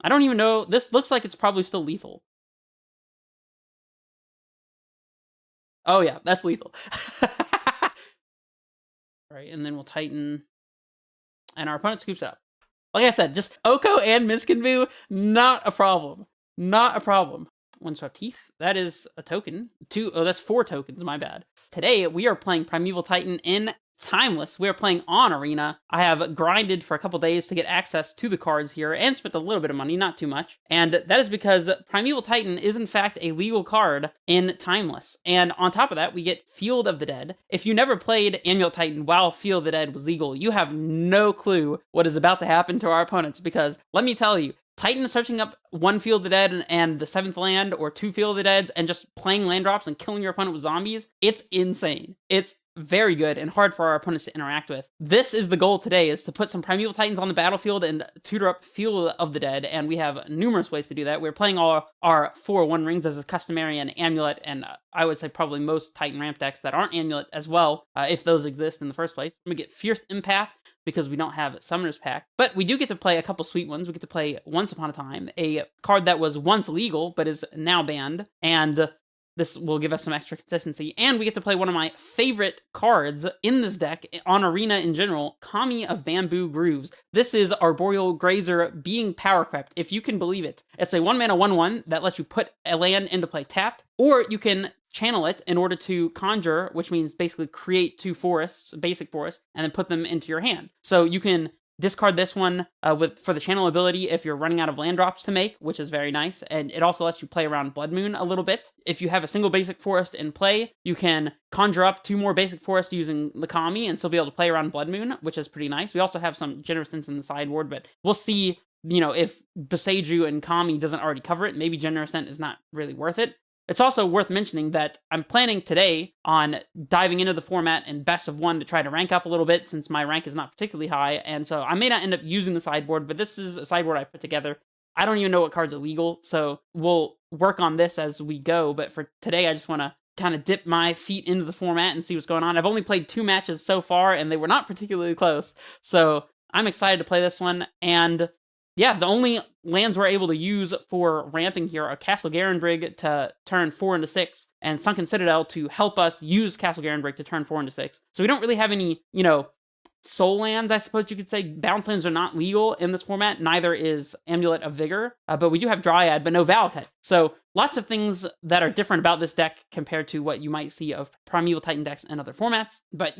I don't even know. This looks like it's probably still lethal. Oh yeah, that's lethal. Right, and then we'll Titan, and our opponent scoops it up. Like I said, just Oko and Miskinvu, not a problem. Not a problem. One Swept Teeth, that is a token. That's 4 tokens, my bad. Today, we are playing Primeval Titan in Timeless. We are playing on Arena. I have grinded for a couple days to get access to the cards here and spent a little bit of money, not too much. And that is because Primeval Titan is in fact a legal card in Timeless. And on top of that, we get Field of the Dead. If you never played Amulet Titan while Field of the Dead was legal, you have no clue what is about to happen to our opponents, because let me tell you, Titan searching up 1 Field of the Dead and the 7th land, or 2 Field of the Deads, and just playing land drops and killing your opponent with zombies, it's insane. It's very good and hard for our opponents to interact with. This is the goal today, is to put some Primeval Titans on the battlefield and tutor up Field of the Dead, and we have numerous ways to do that. We're playing all our 4 One Rings as is customary, and Amulet, and I would say probably most Titan ramp decks that aren't Amulet as well, if those exist in the first place. We get Fierce Empath, because we don't have Summoner's Pact. But we do get to play a couple sweet ones. We get to play Once Upon a Time, a card that was once legal, but is now banned, and this will give us some extra consistency. And we get to play one of my favorite cards in this deck, on Arena in general, Kami of Bamboo Grooves. This is Arboreal Grazer being power crept, if you can believe it. It's a 1-mana 1/1 that lets you put a land into play tapped, or you can channel it in order to conjure, which means basically create 2 forests, basic forests, and then put them into your hand. So you can discard this one for the channel ability if you're running out of land drops to make, which is very nice, and it also lets you play around Blood Moon a little bit. If you have a single basic forest in play, you can conjure up 2 more basic forests using the Kami and still be able to play around Blood Moon, which is pretty nice. We also have some Generousness in the sideboard, but we'll see, if Boseiju and Kami doesn't already cover it. Maybe Generousness is not really worth it. It's also worth mentioning that I'm planning today on diving into the format in best of 1 to try to rank up a little bit, since my rank is not particularly high, and so I may not end up using the sideboard, but this is a sideboard I put together. I don't even know what cards are legal, so we'll work on this as we go, but for today I just want to kind of dip my feet into the format and see what's going on. I've only played 2 matches so far, and they were not particularly close, so I'm excited to play this one. And yeah, the only lands we're able to use for ramping here are Castle Garenbrig to turn 4 into 6, and Sunken Citadel to help us use Castle Garenbrig to turn 4 into 6. So we don't really have any, soul lands, I suppose you could say. Bounce lands are not legal in this format, neither is Amulet of Vigor, but we do have Dryad, but no Valakut. So lots of things that are different about this deck compared to what you might see of Primeval Titan decks in other formats. But,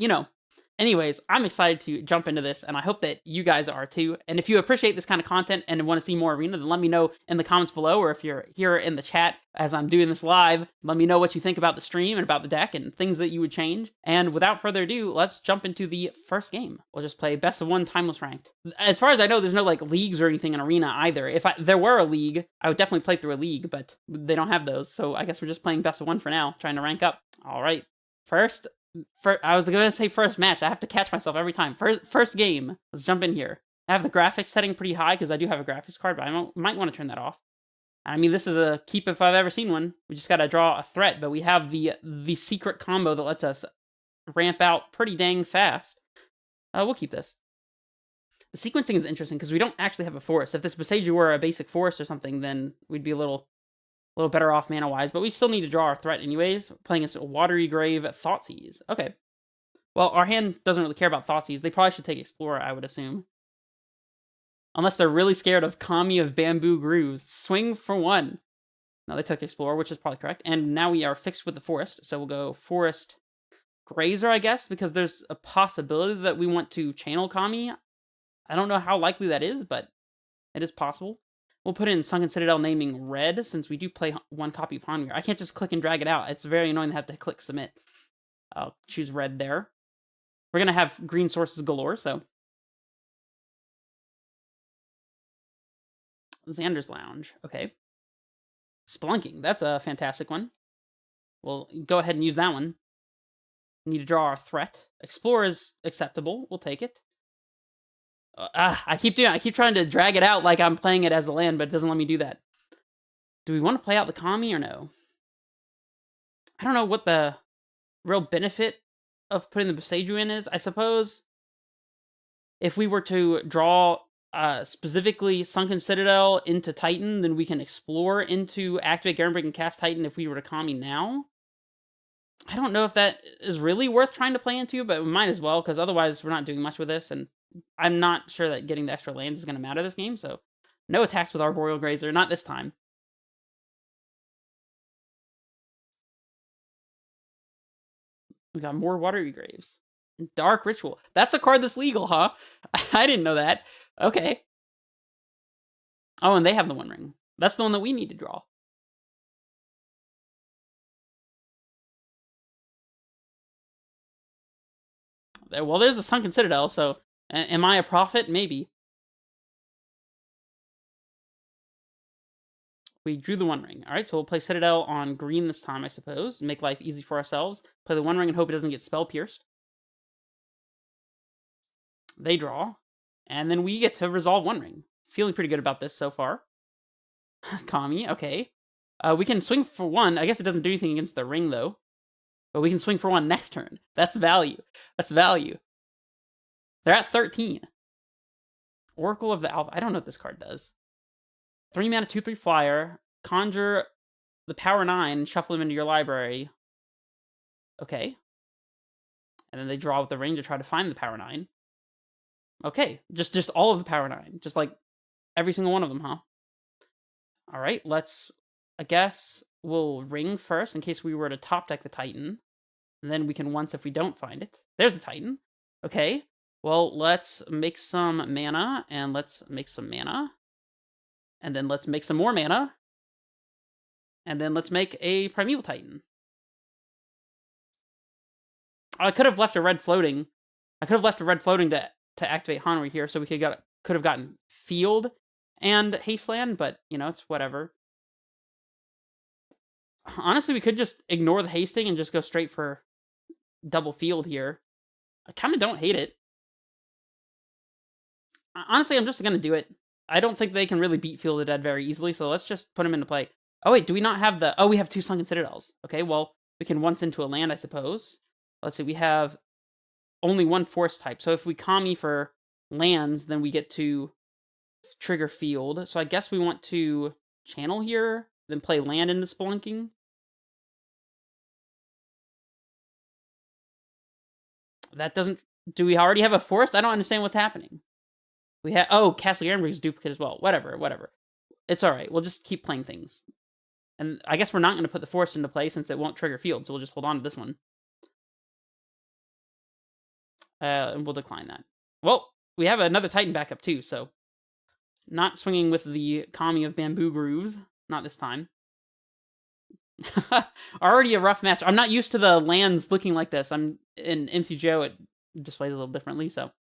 anyways, I'm excited to jump into this, and I hope that you guys are too. And if you appreciate this kind of content and want to see more Arena, then let me know in the comments below, or if you're here in the chat as I'm doing this live, let me know what you think about the stream and about the deck and things that you would change. And without further ado, let's jump into the first game. We'll just play best of 1 Timeless Ranked. As far as I know, there's no leagues or anything in Arena either. If there were a league, I would definitely play through a league, but they don't have those. So I guess we're just playing best of 1 for now, trying to rank up. All right. I was going to say first match. I have to catch myself every time. First game. Let's jump in here. I have the graphics setting pretty high because I do have a graphics card, but I might want to turn that off. I mean, this is a keep if I've ever seen one. We just got to draw a threat, but we have the secret combo that lets us ramp out pretty dang fast. We'll keep this. The sequencing is interesting because we don't actually have a forest. If this Boseiju were a basic forest or something, then we'd be a little better off mana-wise, but we still need to draw our threat anyways. We're playing against a Watery Grave Thoughtseize. Okay. Well, our hand doesn't really care about Thoughtseize. They probably should take Explorer, I would assume. Unless they're really scared of Kami of Bamboo Grooves. Swing for 1. No, they took Explorer, which is probably correct. And now we are fixed with the Forest, so we'll go Forest Grazer, I guess, because there's a possibility that we want to channel Kami. I don't know how likely that is, but it is possible. We'll put in Sunken Citadel naming red, since we do play 1 copy of Hangir. I can't just click and drag it out. It's very annoying to have to click submit. I'll choose red there. We're going to have green sources galore, so. Xander's Lounge. Okay. Splunking. That's a fantastic one. We'll go ahead and use that one. Need to draw our threat. Explore is acceptable. We'll take it. I keep trying to drag it out like I'm playing it as a land, but it doesn't let me do that. Do we want to play out the Kami or no? I don't know what the real benefit of putting the Boseiju in is. I suppose if we were to draw specifically Sunken Citadel into Titan, then we can explore into activate Garenbrig and cast Titan if we were to Kami now. I don't know if that is really worth trying to play into, but we might as well, because otherwise we're not doing much with this, and I'm not sure that getting the extra lands is going to matter this game, so no attacks with Arboreal Grazer, not this time. We got more Watery Graves. Dark Ritual. That's a card that's legal, huh? I didn't know that. Okay. Oh, and they have the One Ring. That's the one that we need to draw. Well, there's the Sunken Citadel, so am I a prophet? Maybe. We drew the One Ring. All right, so we'll play Citadel on green this time, I suppose. Make life easy for ourselves. Play the One Ring and hope it doesn't get spell pierced. They draw. And then we get to resolve One Ring. Feeling pretty good about this so far. Kami, okay. We can swing for one. I guess it doesn't do anything against the ring, though. But we can swing for one next turn. That's value. That's value. They're at 13. Oracle of the Alpha. I don't know what this card does. 3 mana, 2/3 flyer. Conjure the power 9 and shuffle them into your library. Okay. And then they draw with the ring to try to find the power 9. Okay. Just all of the power 9. Just like every single one of them, huh? Alright, let's... I guess we'll ring first in case we were to top deck the Titan. And then we can once if we don't find it. There's the Titan. Okay. Well, let's make some mana, and let's make some mana. And then let's make some more mana. And then let's make a Primeval Titan. I could have left a red floating. I could have left a red floating to activate Hanri here, so we could have gotten Field and Hasteland, but, you know, it's whatever. Honestly, we could just ignore the hasting and just go straight for double Field here. I kind of don't hate it. Honestly, I'm just going to do it. I don't think they can really beat Field of the Dead very easily, so let's just put them into play. Oh, wait, do we not have the... Oh, we have 2 Sunken Citadels. Okay, well, we can once into a land, I suppose. Let's see, we have only 1 force type, so if we Kami for lands, then we get to trigger Field. So I guess we want to channel here, then play land into Spelunking. That doesn't... Do we already have a forest? I don't understand what's happening. We have... Oh, Castle Garenbrig's duplicate as well. Whatever. It's alright. We'll just keep playing things. And I guess we're not going to put the forest into play since it won't trigger Field, so we'll just hold on to this one. And we'll decline that. Well, we have another Titan backup too, so... Not swinging with the Kami of Bamboo Grooves. Not this time. Already a rough match. I'm not used to the lands looking like this. I'm in MTGO, it displays a little differently, so.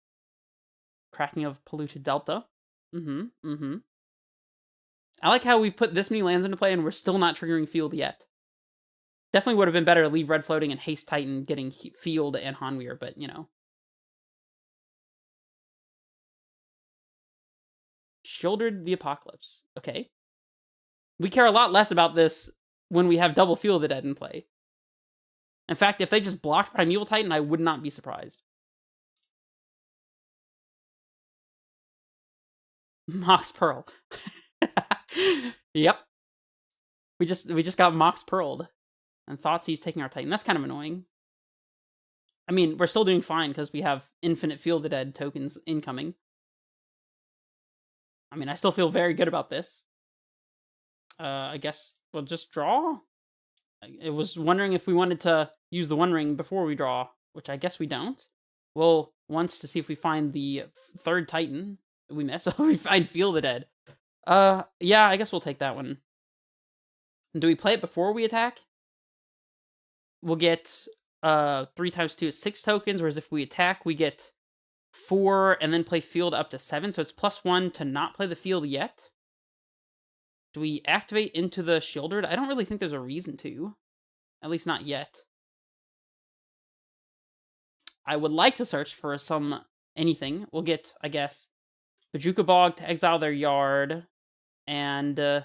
Cracking of Polluted Delta. I like how we've put this many lands into play and we're still not triggering Field yet. Definitely would have been better to leave red floating and Haste Titan getting Field and Hanweir, but, you know. Shouldered the Apocalypse. Okay. We care a lot less about this when we have double Field of the Dead in play. In fact, if they just blocked Primeval Titan, I would not be surprised. Mox Pearl. Yep. We just got Mox Pearled. And Thoughtseize taking our Titan. That's kind of annoying. I mean, we're still doing fine because we have infinite Field of the Dead tokens incoming. I mean, I still feel very good about this. I guess we'll just draw? I was wondering if we wanted to use the One Ring before we draw, which I guess we don't. Well, once to see if we find the 3rd Titan. We miss. We find Field of the Dead. Yeah, I guess we'll take that one. Do we play it before we attack? We'll get 3 times 2 is 6 tokens, whereas if we attack, we get 4 and then play Field up to 7, so it's +1 to not play the Field yet. Do we activate into the Shouldered? I don't really think there's a reason to. At least not yet. I would like to search for some anything. We'll get, I guess, Bajuka Bog to exile their yard and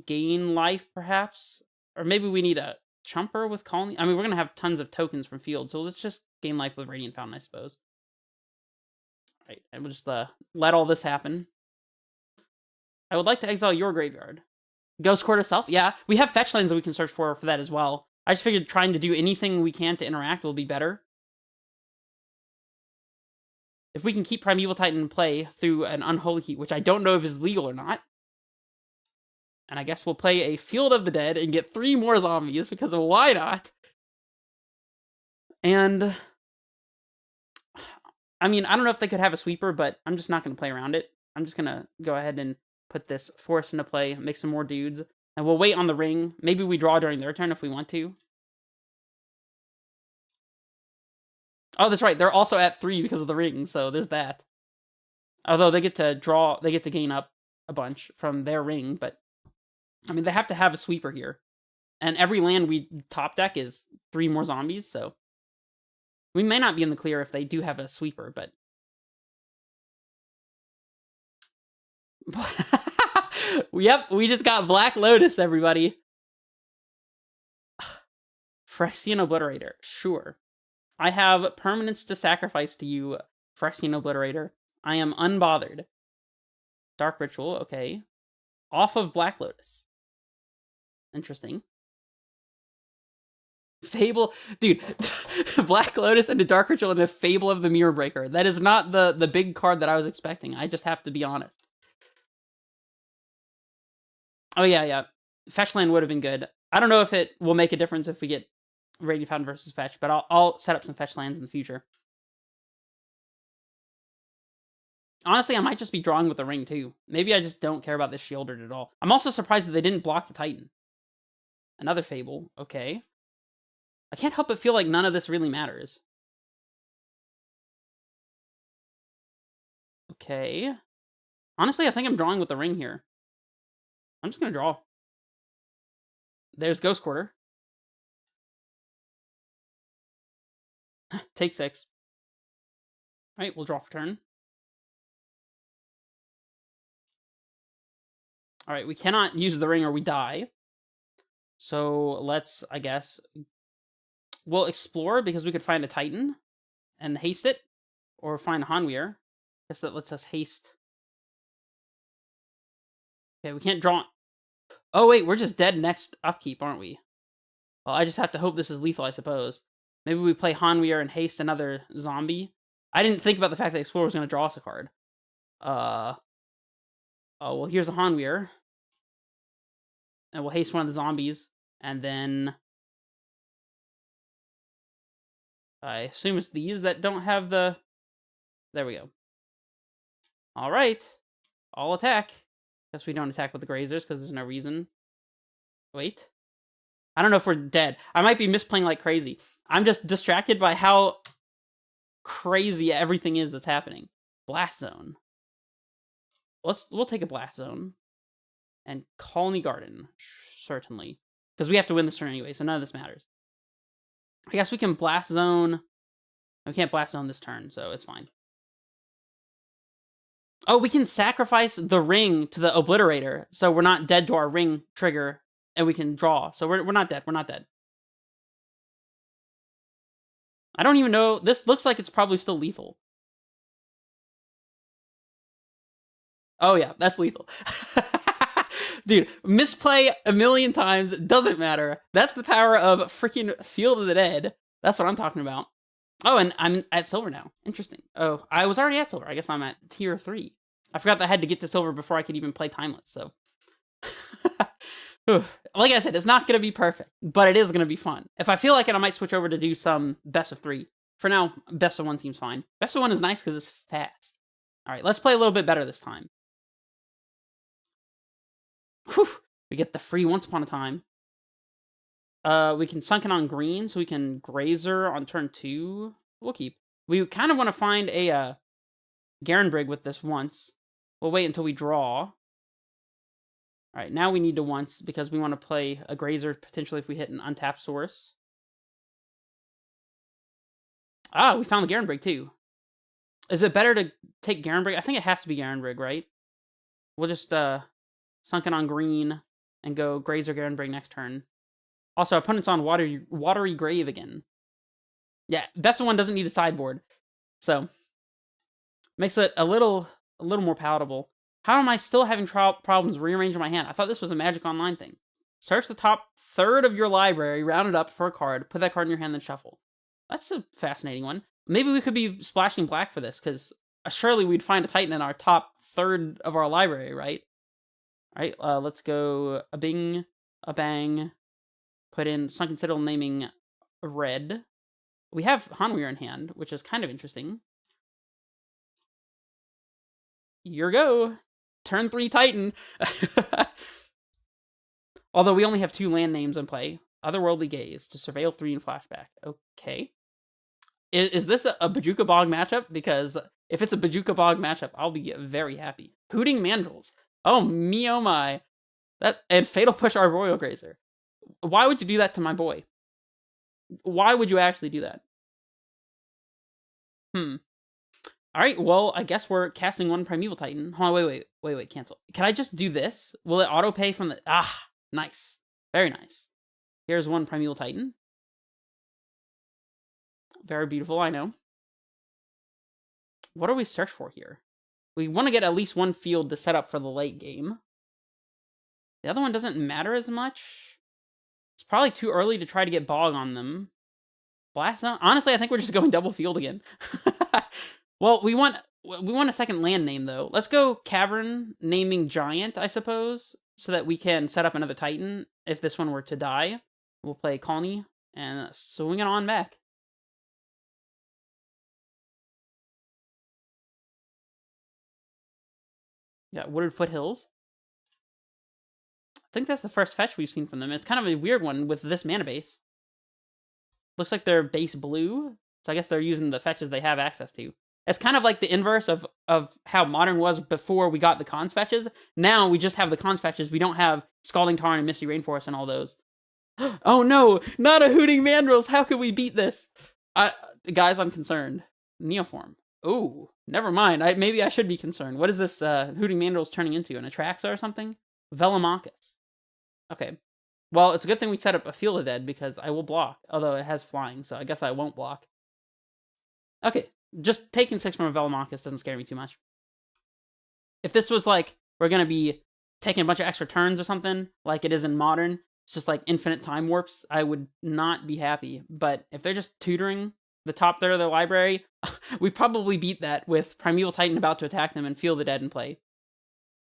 gain life, perhaps? Or maybe we need a Chumper with Colony. I mean, we're going to have tons of tokens from Field, so let's just gain life with Radiant Fountain, I suppose. Right, and we'll just let all this happen. I would like to exile your graveyard. Ghost Court itself? Yeah, we have fetch lands that we can search for that as well. I just figured trying to do anything we can to interact will be better. If we can keep Primeval Titan in play through an Unholy Heat, which I don't know if is legal or not. And I guess we'll play a Field of the Dead and get 3 more zombies, because of why not? And I mean, I don't know if they could have a sweeper, but I'm just not going to play around it. I'm just going to go ahead and put this forest into play, make some more dudes, and we'll wait on the ring. Maybe we draw during their turn if we want to. Oh, that's right. They're also at 3 because of the ring, so there's that. Although they get to draw, they get to gain up a bunch from their ring, but I mean, they have to have a sweeper here. And every land we top deck is 3 more zombies, so we may not be in the clear if they do have a sweeper, but... Yep, we just got Black Lotus, everybody. Phyrexian Obliterator, sure. I have permanents to sacrifice to you, Phyrexian Obliterator. I am unbothered. Dark Ritual, okay. Off of Black Lotus. Interesting. Fable, dude, Black Lotus and the Dark Ritual and the Fable of the Mirror Breaker. That is not the big card that I was expecting. I just have to be honest. Oh, yeah. Fetch land would have been good. I don't know if it will make a difference if we get Radiant Fountain versus Fetch, but I'll set up some Fetch lands in the future. Honestly, I might just be drawing with the ring, too. Maybe I just don't care about this Shielder at all. I'm also surprised that they didn't block the Titan. Another Fable, okay. I can't help but feel like none of this really matters. Okay. Honestly, I think I'm drawing with the ring here. I'm just going to draw. There's Ghost Quarter. Take 6. Alright, we'll draw for turn. Alright, we cannot use the ring or we die. So let's, I guess... We'll explore because we could find a Titan and haste it. Or find a Hanweir. I guess that lets us haste. Okay, we can't draw... Oh, wait, we're just dead next upkeep, aren't we? Well, I just have to hope this is lethal, I suppose. Maybe we play Hanweir and haste another zombie. I didn't think about the fact that Explorer was going to draw us a card. Oh, well, here's a Hanweir. And we'll haste one of the zombies. And then... I assume it's these that don't have the... There we go. Alright. I'll attack. Guess we don't attack with the grazers because there's no reason. Wait. I don't know if we're dead. I might be misplaying like crazy. I'm just distracted by how crazy everything is that's happening. Blast Zone. We'll take a Blast Zone. And Colony Garden. Certainly. Because we have to win this turn anyway, so none of this matters. I guess we can Blast Zone. We can't Blast Zone this turn, so it's fine. Oh, we can sacrifice the ring to the Obliterator, so we're not dead to our ring trigger, and we can draw. So we're not dead. We're not dead. I don't even know. This looks like it's probably still lethal. Oh, yeah, that's lethal. Dude, misplay a million times. Doesn't matter. That's the power of freaking Field of the Dead. That's what I'm talking about. Oh, and I'm at silver now. Interesting. Oh, I was already at silver. I guess I'm at tier 3. I forgot that I had to get to silver before I could even play Timeless, so... Like I said, it's not going to be perfect, but it is going to be fun. If I feel like it, I might switch over to do some best of 3. For now, best of 1 seems fine. Best of 1 is nice because it's fast. Alright, let's play a little bit better this time. Whew! We get the free Once Upon a Time. We can Sunken on green, so we can Grazer on turn 2. We'll keep. We kind of want to find a Garenbrig with this once. We'll wait until we draw. Alright, now we need to once, because we want to play a Grazer, potentially if we hit an untapped source. Ah, we found the Garenbrig too. Is it better to take Garenbrig? I think it has to be Garenbrig, right? We'll just Sunken on green and go Grazer Garenbrig next turn. Also, opponent's on Watery Grave again. Yeah, best of 1 doesn't need a sideboard. So, Makes it a little more palatable. How am I still having problems rearranging my hand? I thought this was a Magic Online thing. Search the top third of your library, round it up for a card, put that card in your hand, then shuffle. That's a fascinating one. Maybe we could be splashing black for this, because surely we'd find a Titan in our top third of our library, right? All right, let's go a bing, a bang. Put in Sunken Citadel naming red. We have Hanweir in hand, which is kind of interesting. Your go. Turn 3 Titan. Although we only have 2 land names in play. Otherworldly Gaze to Surveil 3 and Flashback. Okay. Is this a Bojuka Bog matchup? Because if it's a Bojuka Bog matchup, I'll be very happy. Hooting Mandrills. Oh, me oh my. And Fatal Push Arboreal Grazer. Why would you do that to my boy? Why would you actually do that? Alright, well, I guess we're casting 1 Primeval Titan. Hold on, wait, cancel. Can I just do this? Will it auto-pay from the... Ah, nice. Very nice. Here's 1 Primeval Titan. Very beautiful, I know. What do we search for here? We want to get at least 1 field to set up for the late game. The other one doesn't matter as much. It's probably too early to try to get Bog on them. Blast Zone? Honestly, I think we're just going double field again. Well, we want a second land name, though. Let's go Cavern, naming Giant, I suppose, so that we can set up another Titan if this one were to die. We'll play Colony and swing it on back. Yeah, Wooded Foothills. I think that's the first fetch we've seen from them. It's kind of a weird one with this mana base. Looks like they're base blue, so I guess they're using the fetches they have access to. It's kind of like the inverse of how Modern was before we got the Cons fetches. Now we just have the Cons fetches. We don't have Scalding Tarn and Misty Rainforest and all those. Oh no, not a Hooting Mandrills. How could we beat this? Guys, I'm concerned. Neoform. Oh, never mind. Maybe I should be concerned. What is this Hooting Mandrills turning into? An Atraxa or something? Velomachus. Okay. Well, it's a good thing we set up a Field of Dead because I will block. Although it has flying, so I guess I won't block. Okay. Just taking 6 from a Velomachus doesn't scare me too much. If this was like, we're going to be taking a bunch of extra turns or something, like it is in Modern, it's just like infinite time warps, I would not be happy. But if they're just tutoring the top third of their library, we probably beat that with Primeval Titan about to attack them and Field the Dead in play.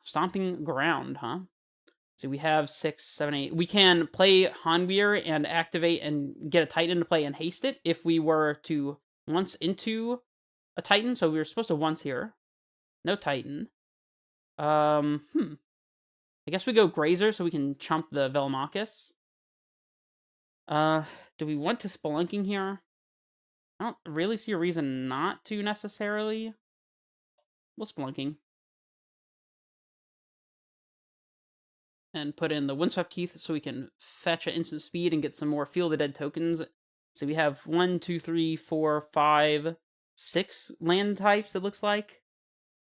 Stomping Ground, huh? So we have 6, 7, 8. We can play Hanweir and activate and get a Titan into play and haste it if we were to once into a Titan. So we were supposed to once here. No Titan. I guess we go Grazer so we can chump the Velomachus. Do we want to Spelunking here? I don't really see a reason not to necessarily. We'll Spelunking. And put in the Windswept Keith so we can fetch at instant speed and get some more Field of Dead tokens. So we have 1, 2, 3, 4, 5, 6 land types, it looks like.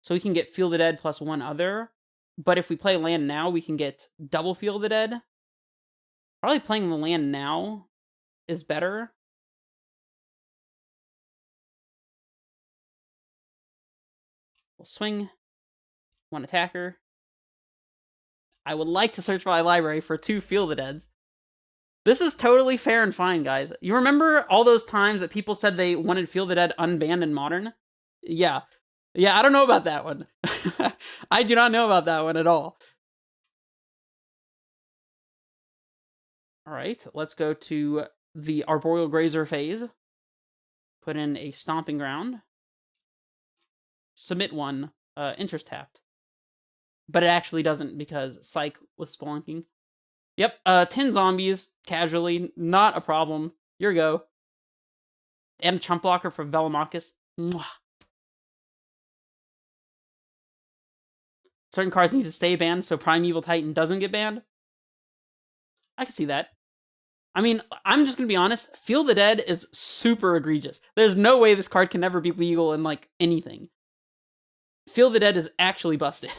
So we can get Field of Dead plus 1 other. But if we play land now, we can get double Field of Dead. Probably playing the land now is better. We'll swing 1 attacker. I would like to search my library for 2 Field of Deads. This is totally fair and fine, guys. You remember all those times that people said they wanted Field of Dead unbanned in Modern? Yeah. Yeah, I don't know about that one. I do not know about that one at all. Alright, let's go to the Arboreal Grazer phase. Put in a Stomping Ground. Submit 1, interest tapped. But it actually doesn't because Psych with Spelunking. Yep, 10 zombies, casually, not a problem. Here we go. And a chump blocker for Velomachus. Mwah. Certain cards need to stay banned so Primeval Titan doesn't get banned. I can see that. I mean, I'm just gonna be honest, Field the Dead is super egregious. There's no way this card can ever be legal in, like, anything. Field the Dead is actually busted.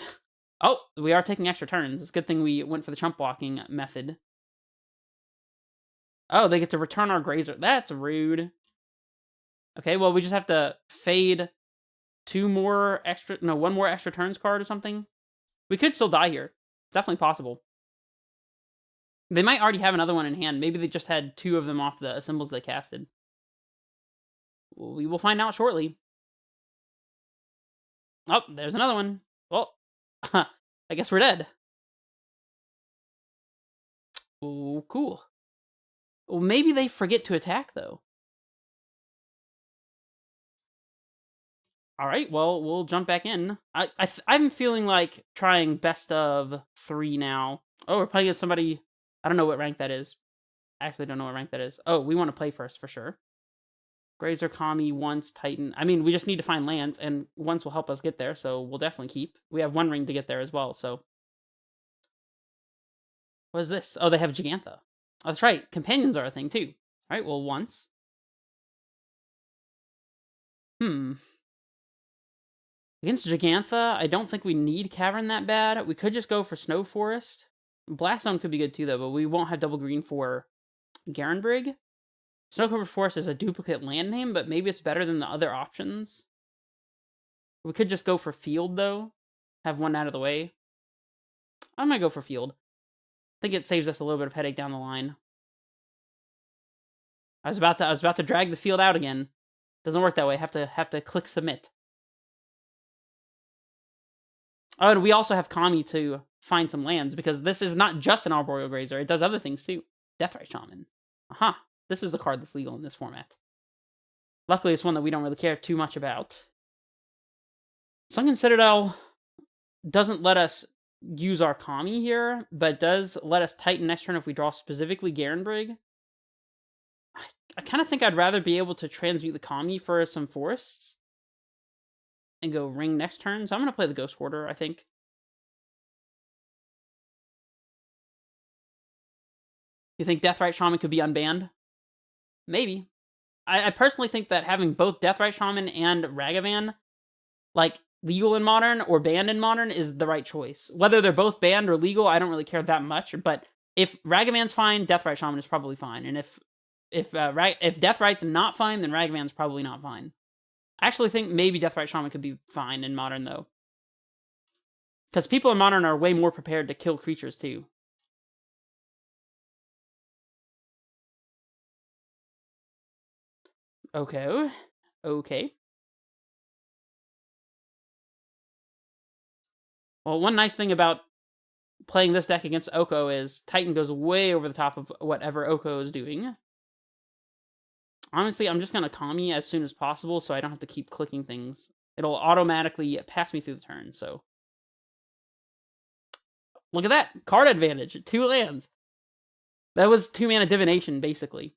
Oh, we are taking extra turns. It's a good thing we went for the chump blocking method. Oh, they get to return our Grazer. That's rude. Okay, well, we just have to fade one more extra turns card or something. We could still die here. Definitely possible. They might already have another one in hand. Maybe they just had 2 of them off the symbols they casted. We will find out shortly. Oh, there's another one. Well, I guess we're dead. Oh, cool. Well, maybe they forget to attack, though. All right, well, we'll jump back in. I'm feeling like trying best of 3 now. Oh, we're playing against somebody. I don't know what rank that is. Actually, don't know what rank that is. Oh, we want to play first for sure. Grazer, Kami, Once, Titan. I mean, we just need to find lands, and Once will help us get there, so we'll definitely keep. We have 1 ring to get there as well, so. What is this? Oh, they have Gigantha. Oh, that's right. Companions are a thing, too. All right, well, Once. Against Gigantha, I don't think we need Cavern that bad. We could just go for Snow Forest. Blast Zone could be good, too, though, but we won't have double green for Garenbrig. Snow-covered Forest is a duplicate land name, but maybe it's better than the other options. We could just go for Field, though. Have 1 out of the way. I'm gonna go for Field. I think it saves us a little bit of headache down the line. I was about to drag the field out again. Doesn't work that way. Have to click submit. Oh, and we also have Kami to find some lands, because this is not just an Arboreal Grazer. It does other things, too. Deathrite Shaman. Aha. This is the card that's legal in this format. Luckily, it's one that we don't really care too much about. Sunken Citadel doesn't let us use our Kami here, but does let us Titan next turn if we draw specifically Garenbrig. I kind of think I'd rather be able to transmute the Kami for some forests and go ring next turn. So I'm going to play the Ghost Quarter, I think. You think Deathrite Shaman could be unbanned? Maybe. I personally think that having both Deathrite Shaman and Ragavan, like, legal in Modern or banned in Modern, is the right choice. Whether they're both banned or legal, I don't really care that much, but if Ragavan's fine, Deathrite Shaman is probably fine, and if Deathrite's not fine, then Ragavan's probably not fine. I actually think maybe Deathrite Shaman could be fine in Modern, though. Because people in Modern are way more prepared to kill creatures, too. Okay. Okay. Well, one nice thing about playing this deck against Oko is Titan goes way over the top of whatever Oko is doing. Honestly, I'm just going to Kami as soon as possible so I don't have to keep clicking things. It'll automatically pass me through the turn, so. Look at that! Card advantage! 2 lands! That was 2 mana Divination, basically.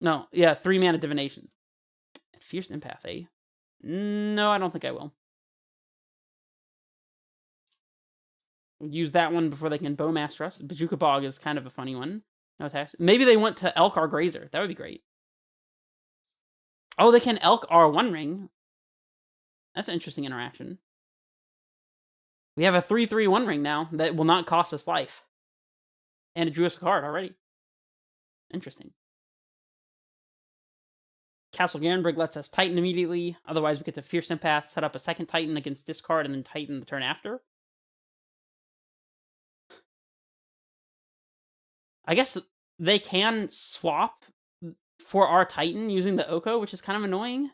No, yeah, 3 mana Divination. Fierce Empath, eh? No, I don't think I will. Use that one before they can Bowmaster us. Bajuka Bog is kind of a funny one. No attacks. Maybe they went to Elk our Grazer. That would be great. Oh, they can Elk our One Ring. That's an interesting interaction. We have a 3/3 One Ring now that will not cost us life. And it drew us a card already. Interesting. Castle Garenbrig lets us Titan immediately. Otherwise, we get to Fierce Empath, set up a second Titan against discard, and then Titan the turn after. I guess they can swap for our Titan using the Oko, which is kind of annoying.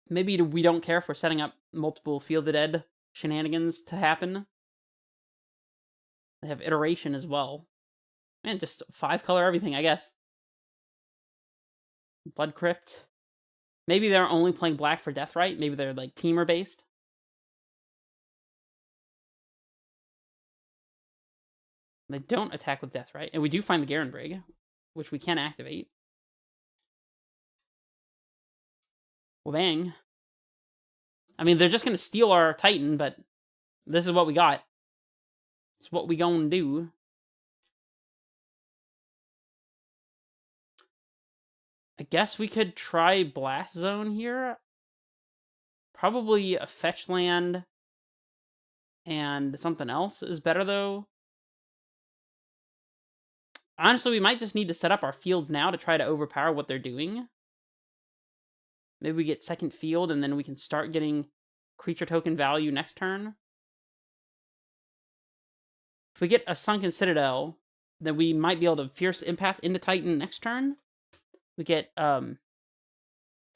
Maybe we don't care if we're setting up multiple Field the Dead shenanigans to happen. They have Iteration as well. Man, just 5-color everything, I guess. Blood Crypt. Maybe they're only playing black for Deathrite. Maybe they're, like, teamer-based. They don't attack with Deathrite. And we do find the Garenbrig, which we can activate. Well, bang. I mean, they're just going to steal our Titan, but this is what we got. It's what we gonna do. I guess we could try Blast Zone here. Probably a fetch land and something else is better, though. Honestly, we might just need to set up our fields now to try to overpower what they're doing. Maybe we get second field, and then we can start getting creature token value next turn. If we get a Sunken Citadel, then we might be able to Fierce Empath into Titan next turn. We get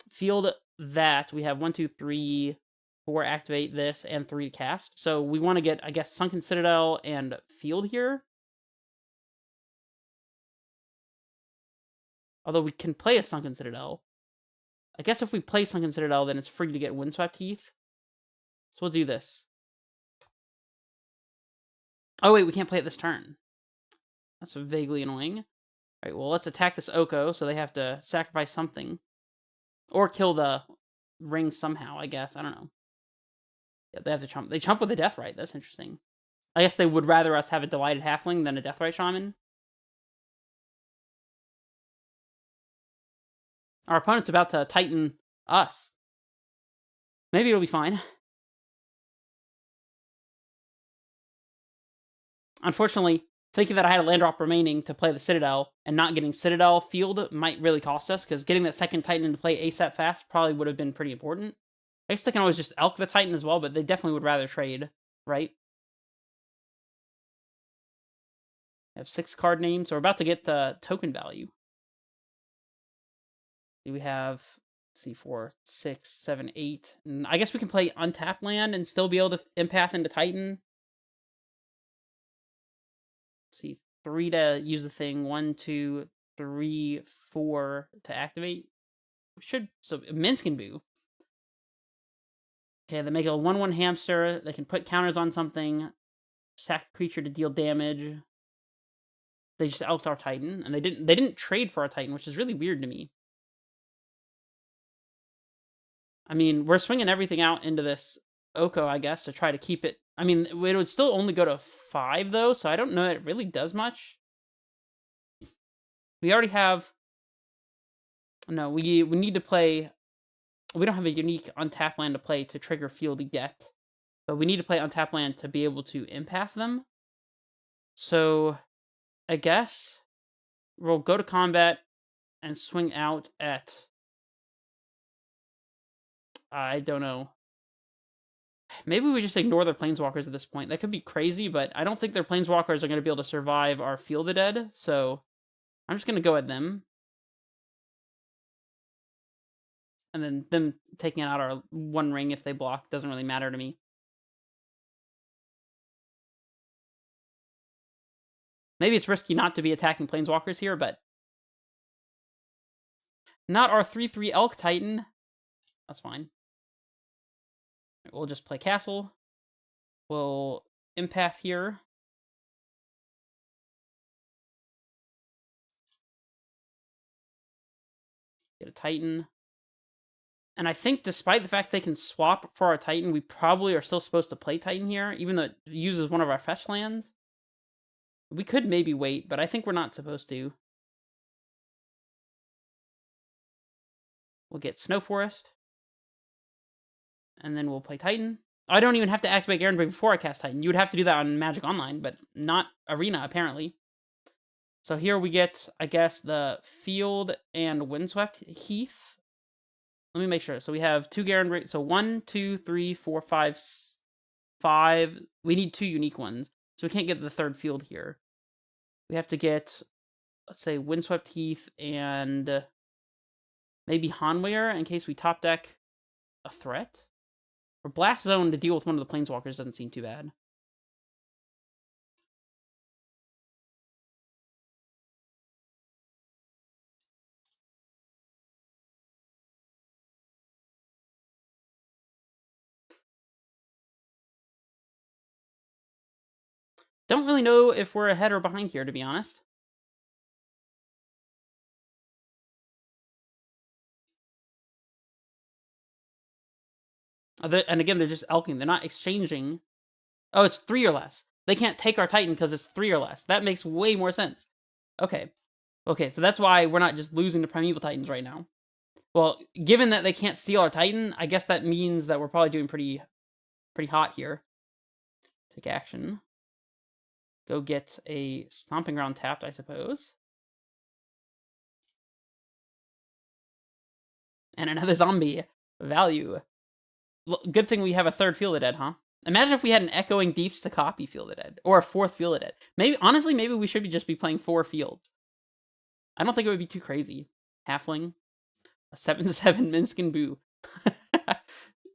field that. We have 1, 2, 3, 4 activate this, and 3 to cast. So we want to get, I guess, Sunken Citadel and field here. Although we can play a Sunken Citadel. I guess if we play Sunken Citadel, then it's free to get Windswept Heath. So we'll do this. Oh, wait, we can't play it this turn. That's vaguely annoying. All right, well, let's attack this Oko, so they have to sacrifice something. Or kill the ring somehow, I guess. I don't know. Yeah, they have to chump. They chump with a Deathrite. That's interesting. I guess they would rather us have a Delighted Halfling than a Deathrite Shaman. Our opponent's about to Titan us. Maybe it'll be fine. Unfortunately, thinking that I had a land drop remaining to play the Citadel and not getting Citadel field might really cost us, because getting that second Titan into play ASAP fast probably would have been pretty important. I guess they can always just Elk the Titan as well, but they definitely would rather trade, right? I have 6 card names, so we're about to get the token value. We have, let's see, 4, 6, 7, 8. And I guess we can play untap land and still be able to empath into Titan. Let's see, 3 to use the thing, 1, 2, 3, 4 to activate. We should, so Minsk and Boo. Okay, they make a 1/1 hamster. They can put counters on something. Sack a creature to deal damage. They just elked our Titan, and they didn't trade for our Titan, which is really weird to me. I mean, we're swinging everything out into this Oko, I guess, to try to keep it. I mean, it would still only go to 5, though, so I don't know that it really does much. We already have... No, we need to play... We don't have a unique untap land to play to trigger field yet, but we need to play untap land to be able to empath them. So, I guess we'll go to combat and swing out at... I don't know. Maybe we just ignore their planeswalkers at this point. That could be crazy, but I don't think their planeswalkers are going to be able to survive our Field of Dead, so I'm just going to go at them. And then them taking out our 1 ring if they block doesn't really matter to me. Maybe it's risky not to be attacking planeswalkers here, but... Not our 3/3 Elk Titan. That's fine. We'll just play Castle. We'll empath here. Get a Titan. And I think despite the fact they can swap for our Titan, we probably are still supposed to play Titan here, even though it uses one of our fetch lands. We could maybe wait, but I think we're not supposed to. We'll get Snow Forest. And then we'll play Titan. I don't even have to activate Garen before I cast Titan. You would have to do that on Magic Online, but not Arena, apparently. So here we get, I guess, the Field and Windswept Heath. Let me make sure. So we have 2 Garen... So 1, 2, 3, 4, 5, 5. We need 2 unique ones. So we can't get the 3rd field here. We have to get, let's say, Windswept Heath and maybe Hanweir in case we top deck a threat. Or Blast Zone to deal with one of the planeswalkers doesn't seem too bad. Don't really know if we're ahead or behind here, to be honest. And again, they're just elking. They're not exchanging. Oh, it's 3 or less. They can't take our Titan because it's 3 or less. That makes way more sense. Okay. Okay, so that's why we're not just losing to Primeval Titans right now. Well, given that they can't steal our Titan, I guess that means that we're probably doing pretty hot here. Take action. go get a Stomping Ground tapped, I suppose. And another zombie. Value. Good thing we have a third Field of Dead, huh? Imagine if we had an Echoing Deeps to copy Field of Dead. Or a fourth Field of Dead. Maybe, honestly, maybe we should just be playing 4 fields. I don't think it would be too crazy. Halfling. A 7/7 Minskin Boo.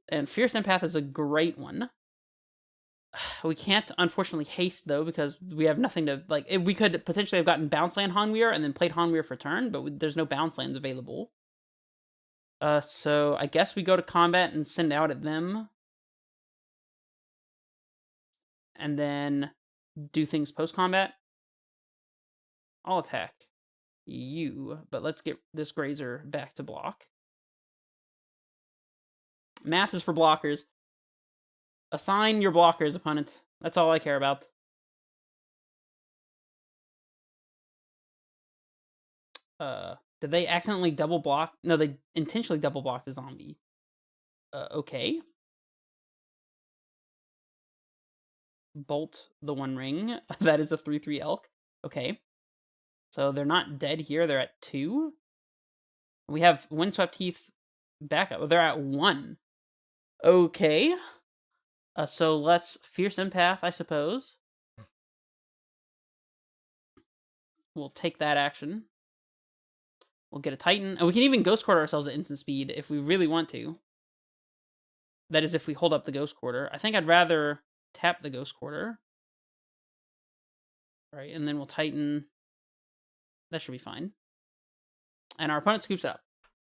And Fierce Empath is a great one. We can't, unfortunately, haste, though, because we have nothing to, like, we could potentially have gotten Bounce Land Hanweir and then played Hanweir for turn, but there's no Bounce Lands available. So I guess we go to combat and send out at them. And then do things post-combat. I'll attack you, but let's get this Grazer back to block. Math is for blockers. Assign your blockers, opponent. That's all I care about. Did they accidentally double block? No, they intentionally double blocked a zombie. Okay. Bolt the One Ring. That is a 3/3 elk. Okay. So they're not dead here. They're at 2. We have Windswept Heath back up. They're at 1. Okay. So let's Fierce Empath, I suppose. We'll take that action. We'll get a Titan. And we can even Ghost Quarter ourselves at instant speed if we really want to. That is if we hold up the Ghost Quarter. I think I'd rather tap the Ghost Quarter. Right, and then we'll Titan. That should be fine. And our opponent scoops it up.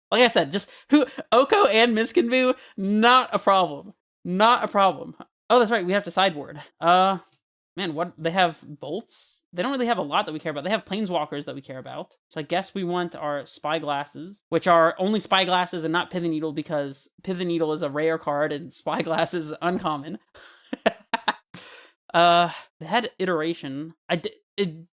Like I said, just Oko and Miskinvu, not a problem. Not a problem. Oh, that's right, we have to sideboard. Man, what, they have bolts? They don't really have a lot that we care about. They have planeswalkers that we care about. So I guess we want our Spyglasses, which are only Spyglasses and not Pithing Needle, because Pithing Needle is a rare card and Spyglass is uncommon. They had Iteration.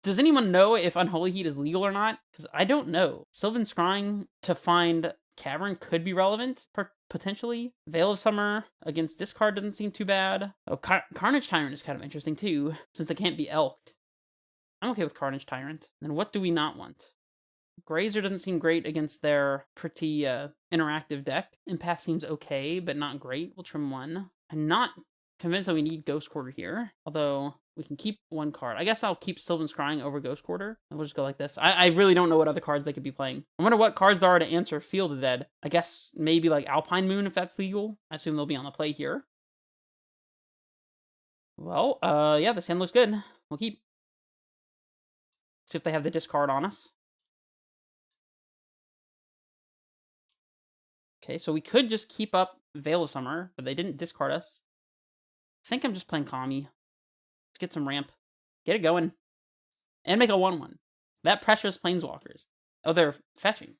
Does anyone know if Unholy Heat is legal or not? Because I don't know. Sylvan Scrying to find Cavern could be relevant, potentially. Veil of Summer against discard doesn't seem too bad. Oh, Carnage Tyrant is kind of interesting too, since it can't be elked. I'm okay with Carnage Tyrant. Then what do we not want? Grazer doesn't seem great against their pretty interactive deck. Empath seems okay, but not great. We'll trim 1. I'm not convinced that we need Ghost Quarter here, although we can keep 1 card. I guess I'll keep Sylvan Scrying over Ghost Quarter, and we'll just go like this. I really don't know what other cards they could be playing. I wonder what cards there are to answer Field of Dead. I guess maybe like Alpine Moon, if that's legal. I assume they'll be on the play here. Well, yeah, this hand looks good. We'll keep. See if they have the discard on us. Okay, so we could just keep up Veil of Summer, but they didn't discard us. I think I'm just playing Kami. Let's get some ramp. Get it going. And make a 1/1. That pressures Planeswalkers. Oh, they're fetching.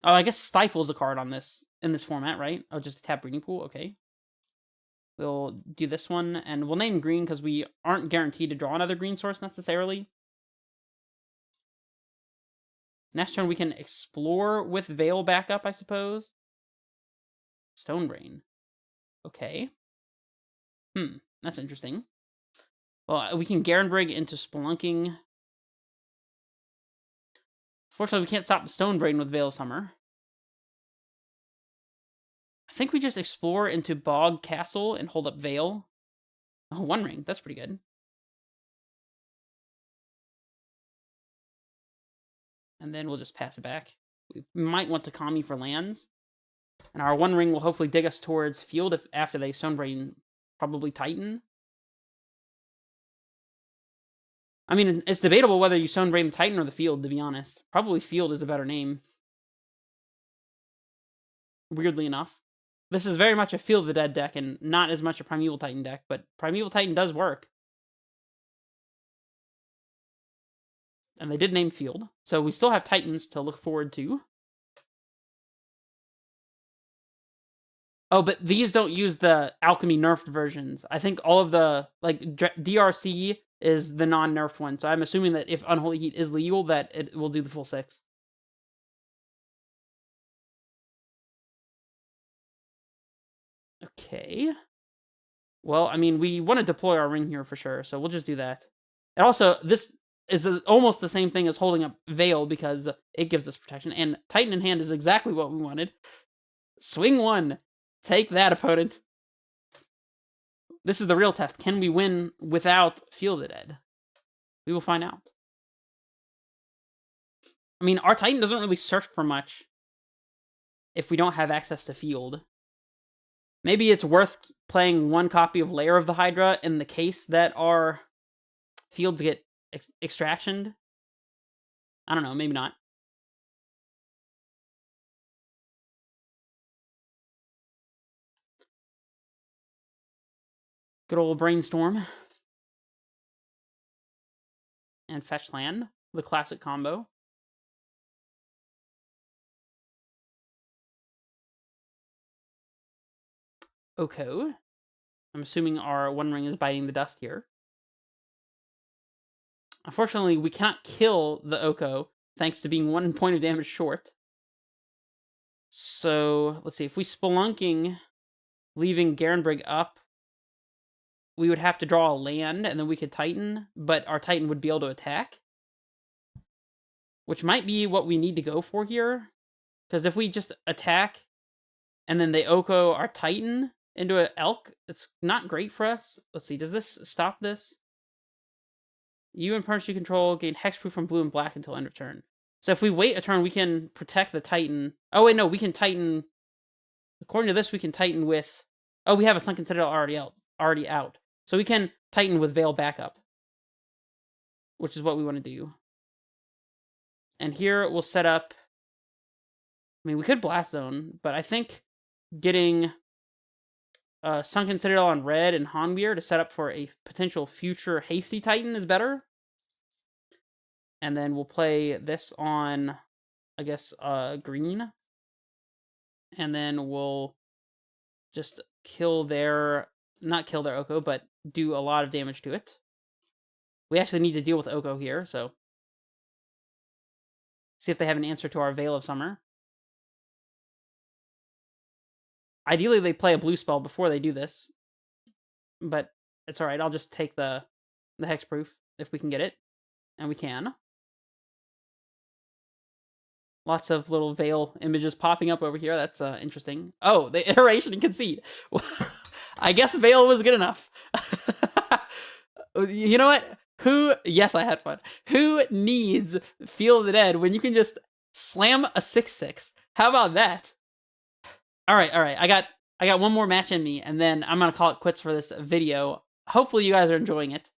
Oh, I guess Stifle's a card on this, in this format, right? Oh, just a tap Breeding Pool? Okay. We'll do this one, and we'll name green because we aren't guaranteed to draw another green source necessarily. Next turn we can explore with Veil backup, I suppose. Stonebrain. Okay. That's interesting. Well, we can Garenbrig into Spelunking. Fortunately, we can't stop the Stonebrain with Veil of Summer. I think we just explore into Bog Castle and hold up Veil. Oh, 1 ring. That's pretty good. And then we'll just pass it back. We might want to Kami for lands. And our 1 ring will hopefully dig us towards field if after they Stonebrain, probably Titan. I mean, it's debatable whether you Stonebrain the Titan or the field, to be honest. Probably field is a better name. Weirdly enough. This is very much a Field of the Dead deck and not as much a Primeval Titan deck, but Primeval Titan does work. And they did name field, so we still have Titans to look forward to. Oh, but these don't use the Alchemy nerfed versions. I think all of the, like, DRC is the non-nerfed one, so I'm assuming that if Unholy Heat is legal, that it will do the full 6. Okay. Well, I mean, we want to deploy our ring here for sure, so we'll just do that. And also, this is almost the same thing as holding up Veil because it gives us protection, and Titan in hand is exactly what we wanted. Swing 1. Take that, opponent. This is the real test. Can we win without Field the Dead? We will find out. I mean, our Titan doesn't really search for much if we don't have access to Field. Maybe it's worth playing 1 copy of Lair of the Hydra in the case that our fields get extraction. I don't know, maybe not. Good old Brainstorm. And Fetch Land, the classic combo. Oko. I'm assuming our One Ring is biting the dust here. Unfortunately, we cannot kill the Oko, thanks to being 1 point of damage short. So, let's see, if we Spelunking, leaving Garenbrig up, we would have to draw a land, and then we could Titan, but our Titan would be able to attack. Which might be what we need to go for here. Because if we just attack, and then they Oko our Titan into an Elk, it's not great for us. Let's see, does this stop this? You and partners you control gain hexproof from blue and black until end of turn. So if we wait a turn, we can protect the Titan. Oh wait, no, we can Titan. According to this, we can Titan with. Oh, we have a Sunken Citadel already out. So we can Titan with Veil backup, which is what we want to do. And here we'll set up. I mean, we could Blast Zone, but I think getting Sunken Citadel on red and Hanweir to set up for a potential future Hasty Titan is better. And then we'll play this on, I guess, green. And then we'll just kill their, not kill their Oko, but do a lot of damage to it. We actually need to deal with Oko here, so. See if they have an answer to our Veil of Summer. Ideally, they play a blue spell before they do this. But it's alright, I'll just take the hexproof if we can get it. And we can. Lots of little Veil images popping up over here. That's interesting. Oh, the iteration and concede. I guess Veil was good enough. You know what? Yes, I had fun. Who needs Field of the Dead when you can just slam a 6/6? How about that? All right. I got one more match in me, and then I'm gonna call it quits for this video. Hopefully, you guys are enjoying it.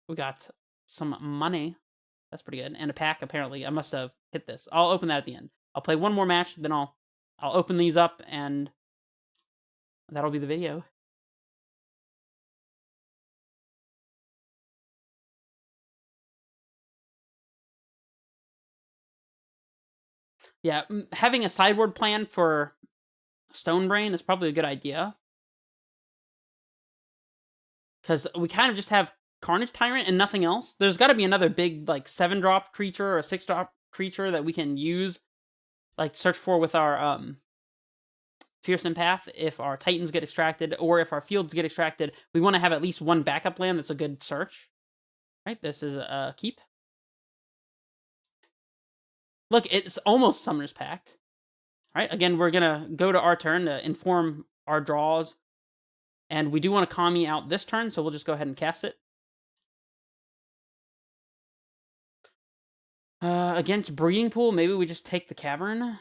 We got some money. That's pretty good. And a pack, apparently. I must have hit this. I'll open that at the end. I'll play one more match, then I'll open these up, and that'll be the video. Yeah, having a sideboard plan for Stonebrain is probably a good idea. Because we kind of just have Carnage Tyrant and nothing else. There's got to be another big, like, 7-drop creature or a 6-drop creature that we can use, like, search for with our Fierce Empath if our Titans get extracted, or if our fields get extracted. We want to have at least one backup land that's a good search. Right, this is a keep. Look, it's almost Summoner's Pact. All right, again, we're going to go to our turn to inform our draws. And we do want to Kami out this turn, so we'll just go ahead and cast it. Against Breeding Pool, maybe we just take the Cavern.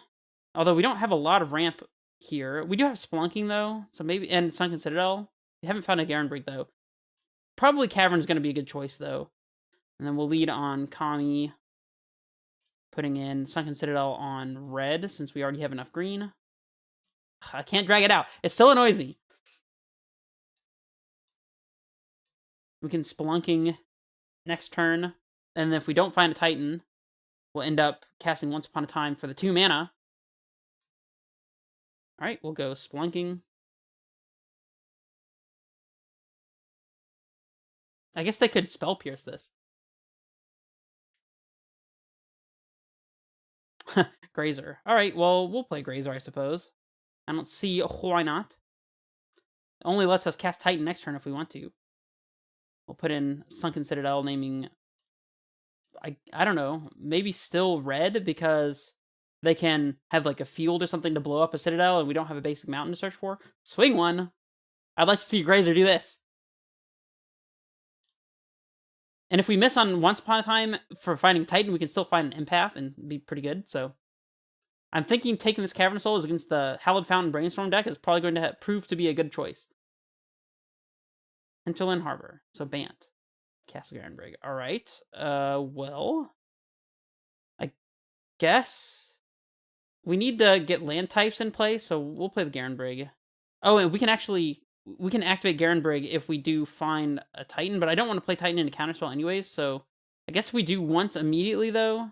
Although we don't have a lot of ramp here. We do have Spelunking, though, so maybe, and Sunken Citadel. We haven't found a Garenbrig, though. Probably Cavern's going to be a good choice, though. And then we'll lead on Kami, putting in Sunken Citadel on red, since we already have enough green. I can't drag it out. It still annoys me. We can Spelunking next turn. And if we don't find a Titan, we'll end up casting Once Upon a Time for the 2 mana. Alright, we'll go Spelunking. I guess they could Spell Pierce this. Grazer. All right, well, we'll play Grazer, I suppose. I don't see why not. It only lets us cast Titan next turn if we want to. We'll put in Sunken Citadel, naming... I don't know, maybe still red, because they can have, like, a field or something to blow up a Citadel, and we don't have a basic mountain to search for. Swing one! I'd like to see Grazer do this. And if we miss on Once Upon a Time for finding Titan, we can still find an Empath and be pretty good, so... I'm thinking taking this Cavern of Souls against the Hallowed Fountain Brainstorm deck is probably going to prove to be a good choice. Hinterland Harbor. So Bant. Castle Garenbrig. Alright. Well... I guess... We need to get land types in play, so we'll play the Garenbrig. Oh, and we can actually... We can activate Garenbrig if we do find a Titan, but I don't want to play Titan in a counterspell anyways, so... I guess we do once immediately, though.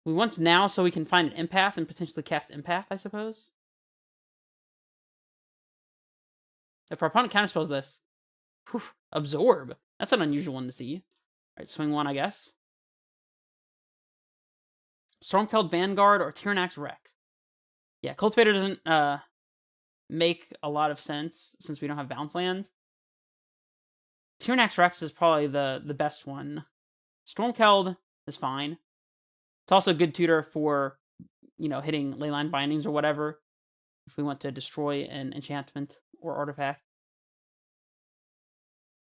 We once now so we can find an Empath and potentially cast Empath, I suppose. If our opponent counterspells this, whew, Absorb. That's an unusual one to see. Alright, swing one, I guess. Stormcloud Vanguard or Tyrannax Rex. Yeah, Cultivator doesn't make a lot of sense since we don't have bounce lands. Tyrannax Rex is probably the best one. Stormcloud is fine. It's also a good tutor for, you know, hitting Leyline Bindings or whatever, if we want to destroy an enchantment or artifact.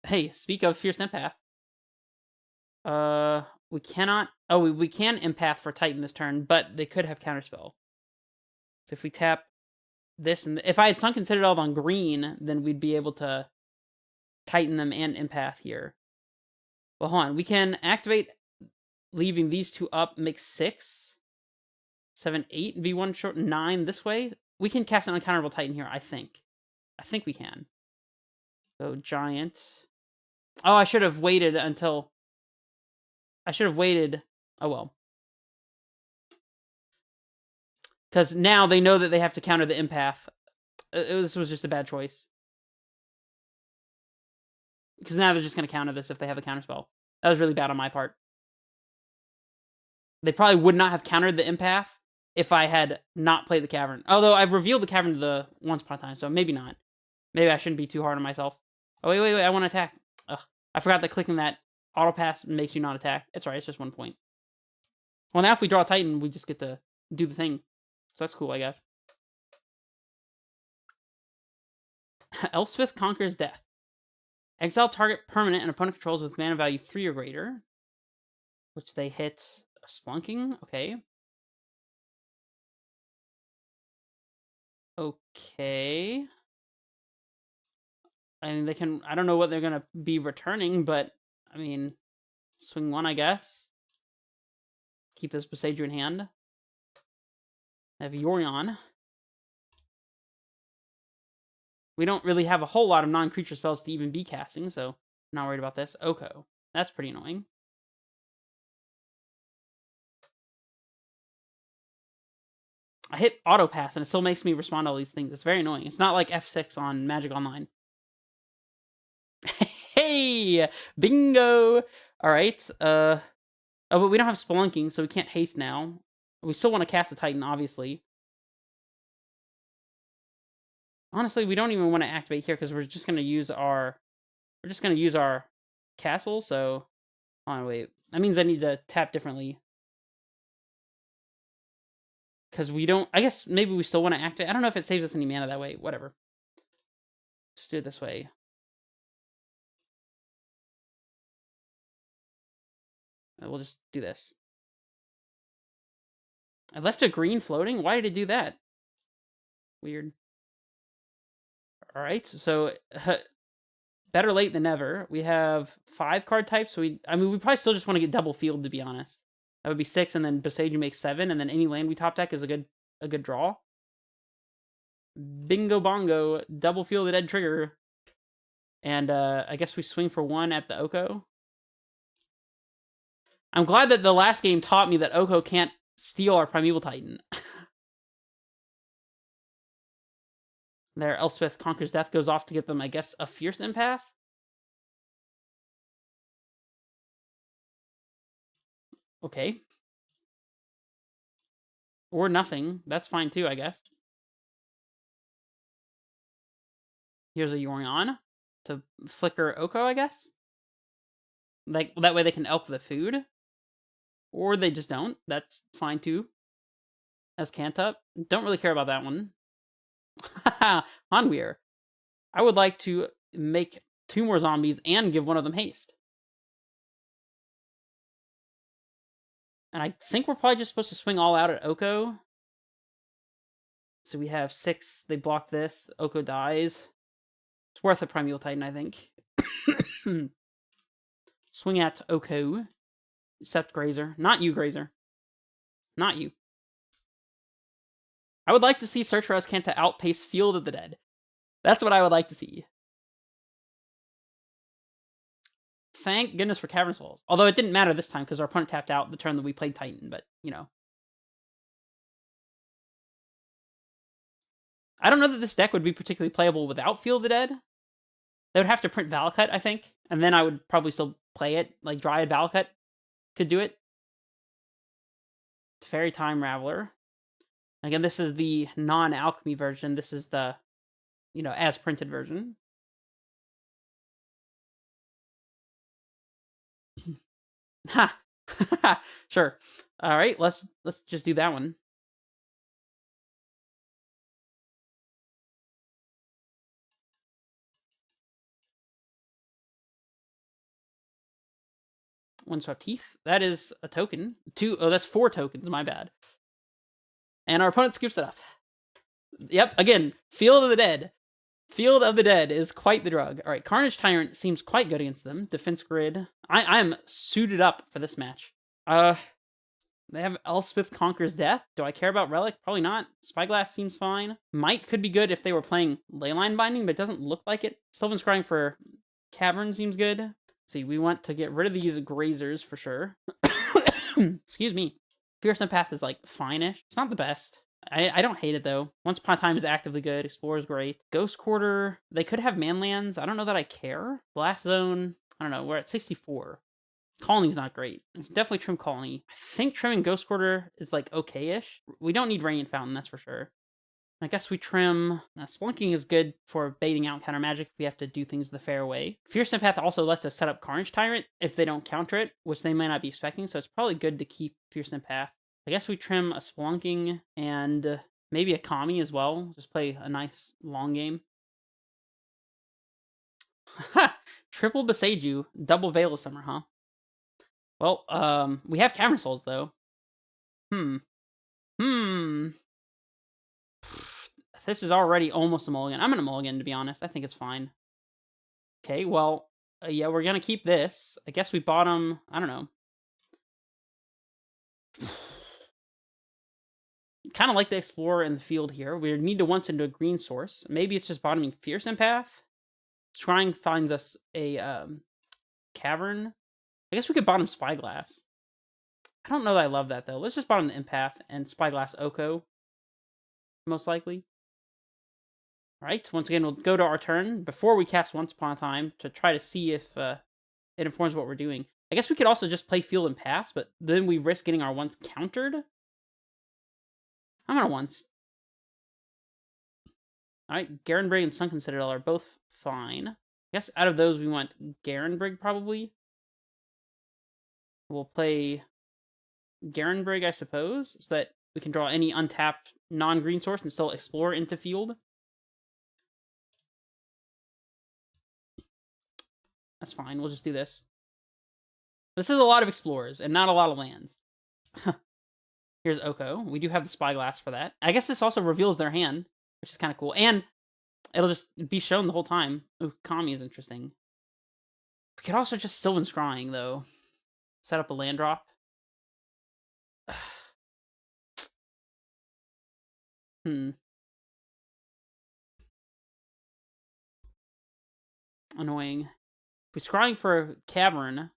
Hey, speak of Fierce Empath. We cannot... Oh, we can Empath for Titan this turn, but they could have Counterspell. So if we tap this, and if I had Sunken Citadel on green, then we'd be able to Titan them and Empath here. Well, hold on. We can activate... Leaving these two up makes 6, 7, 8, and be one short 9 this way. We can cast an uncounterable Titan here, I think. I think we can. So, Giant. Oh, I should have waited until... I should have waited... Oh, well. Because now they know that they have to counter the Empath. This was just a bad choice. Because now they're just going to counter this if they have a counterspell. That was really bad on my part. They probably would not have countered the Empath if I had not played the Cavern. Although I've revealed the Cavern to the Once Upon a Time, so maybe not. Maybe I shouldn't be too hard on myself. Oh, wait, I want to attack. Ugh, I forgot that clicking that auto pass makes you not attack. It's alright, it's just 1 point. Well, now if we draw a Titan, we just get to do the thing. So that's cool, I guess. Elspeth Conquers Death. Exile target permanent and opponent controls with mana value 3 or greater. Which they hit... Splunking? Okay. Okay. I mean, they can... I don't know what they're going to be returning, but... I mean... Swing one, I guess. Keep this Besaidu in hand. I have Yorion. We don't really have a whole lot of non-creature spells to even be casting, so... I'm not worried about this. Oko. That's pretty annoying. I hit auto pass and it still makes me respond to all these things. It's very annoying. It's not like F6 on Magic Online. Hey! Bingo! Alright, oh, but we don't have Spelunking, so we can't haste now. We still want to cast the Titan, obviously. Honestly, we don't even want to activate here because we're just going to use our... We're just going to use our castle, so... Hold on, wait. That means I need to tap differently. Because we don't... I guess maybe we still want to activate. I don't know if it saves us any mana that way. Whatever. Let's do it this way. We'll just do this. I left a green floating? Why did it do that? Weird. Alright, so... better late than never. We have 5 card types, so we probably still just want to get double field, to be honest. That would be 6, and then Besaidu makes 7, and then any land we top deck is a good draw. Bingo bongo, double field at Ed Trigger. And I guess we swing for 1 at the Oko. I'm glad that the last game taught me that Oko can't steal our Primeval Titan. There, Elspeth Conquers Death goes off to get them, I guess, a Fierce Empath? Okay. Or nothing. That's fine too, I guess. Here's a Yorion to flicker Oko, I guess. Like, that way they can elk the food. Or they just don't. That's fine too. As Cantup. Don't really care about that one. Hanweir. I would like to make 2 more zombies and give one of them haste. And I think we're probably just supposed to swing all out at Oko. So we have 6. They block this. Oko dies. It's worth a Primeval Titan, I think. Swing at Oko. Except Grazer. Not you, Grazer. Not you. I would like to see Search for Azcanta outpace Field of the Dead. That's what I would like to see. Thank goodness for Cavern Souls. Although it didn't matter this time because our opponent tapped out the turn that we played Titan, but, you know. I don't know that this deck would be particularly playable without Field of the Dead. They would have to print Valakut, I think, and then I would probably still play it. Like, Dryad Valakut could do it. Fairy Time Raveler. Again, this is the non-alchemy version. This is the, you know, as printed version. Ha! Sure. All right, let's just do that one. One Swept Teeth. That is a token. 2. Oh, that's 4 tokens. My bad. And our opponent scoops it up. Yep, again, Field of the Dead. Field of the Dead is quite the drug. All right, Carnage Tyrant seems quite good against them. Defense Grid. I am suited up for this match. They have Elspeth Conquers Death. Do I care about Relic? Probably not. Spyglass seems fine. Might could be good if they were playing Leyline Binding, but it doesn't look like it. Sylvan Scrying for Cavern seems good. Let's see, we want to get rid of these Grazers for sure. Excuse me. Fearsome Path is like fine-ish. It's not the best. I don't hate it though. Once Upon a Time is actively good. Explorer is great. Ghost Quarter. They could have Manlands. I don't know that I care. Blast Zone. I don't know. We're at 64. Colony's not great. Definitely trim Colony. I think trimming Ghost Quarter is like okay-ish. We don't need Radiant Fountain, that's for sure. I guess we trim... Splunking is good for baiting out counter magic if we have to do things the fair way. Fearsome Path also lets us set up Carnage Tyrant if they don't counter it, which they might not be expecting, so it's probably good to keep Fearsome Path. I guess we trim a Splunking and maybe a Kami as well. Just play a nice long game. Triple Beseiju, double Veil of Summer, huh? Well, we have Cavern Souls, though. This is already almost a mulligan. I'm gonna mulligan, to be honest. I think it's fine. Okay, well, yeah, we're gonna keep this. I guess we bottom... I don't know. Kind of like the Explorer in the field here. We need to once into a green source. Maybe it's just bottoming Fearsome Path. Scrying finds us a Cavern. I guess we could bottom Spyglass. I don't know that I love that, though. Let's just bottom the Empath and Spyglass Oko. Most likely. Alright, once again, we'll go to our turn before we cast Once Upon a Time to try to see if it informs what we're doing. I guess we could also just play Field and Pass, but then we risk getting our Once countered. I'm gonna Once. Alright, Garenbrig and Sunken Citadel are both fine. I guess out of those, we want Garenbrig, probably. We'll play Garenbrig, I suppose, so that we can draw any untapped non-green source and still explore into field. That's fine, we'll just do this. This is a lot of explorers, and not a lot of lands. Here's Oko. We do have the Spyglass for that. I guess this also reveals their hand, which is kind of cool. And it'll just be shown the whole time. Ooh, Kami is interesting. We could also just Sylvan Scrying, though. Set up a land drop. Annoying. If we Scrying for a Cavern,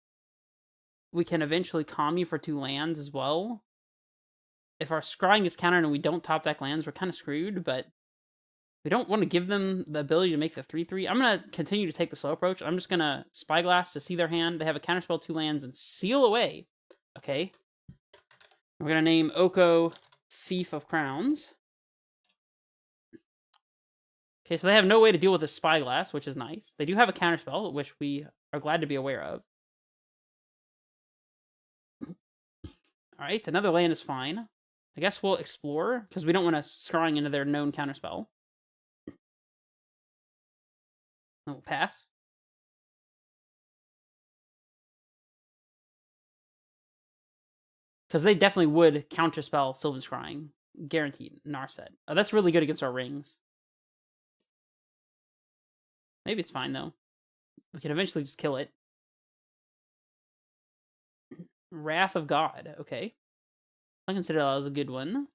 we can eventually Kami for 2 lands as well. If our Scrying is countered and we don't top deck lands, we're kind of screwed, but we don't want to give them the ability to make the 3/3. I'm going to continue to take the slow approach. I'm just going to Spyglass to see their hand. They have a counterspell 2 lands and seal away. Okay. We're going to name Oko Thief of Crowns. Okay, so they have no way to deal with this Spyglass, which is nice. They do have a counterspell, which we are glad to be aware of. Alright, another land is fine. I guess we'll explore, because we don't want to scrying into their known counterspell. And we'll pass. Because they definitely would counterspell Sylvan Scrying. Guaranteed. Narset. Oh, that's really good against our rings. Maybe it's fine, though. We can eventually just kill it. Wrath of God. Okay. I consider that was a good one.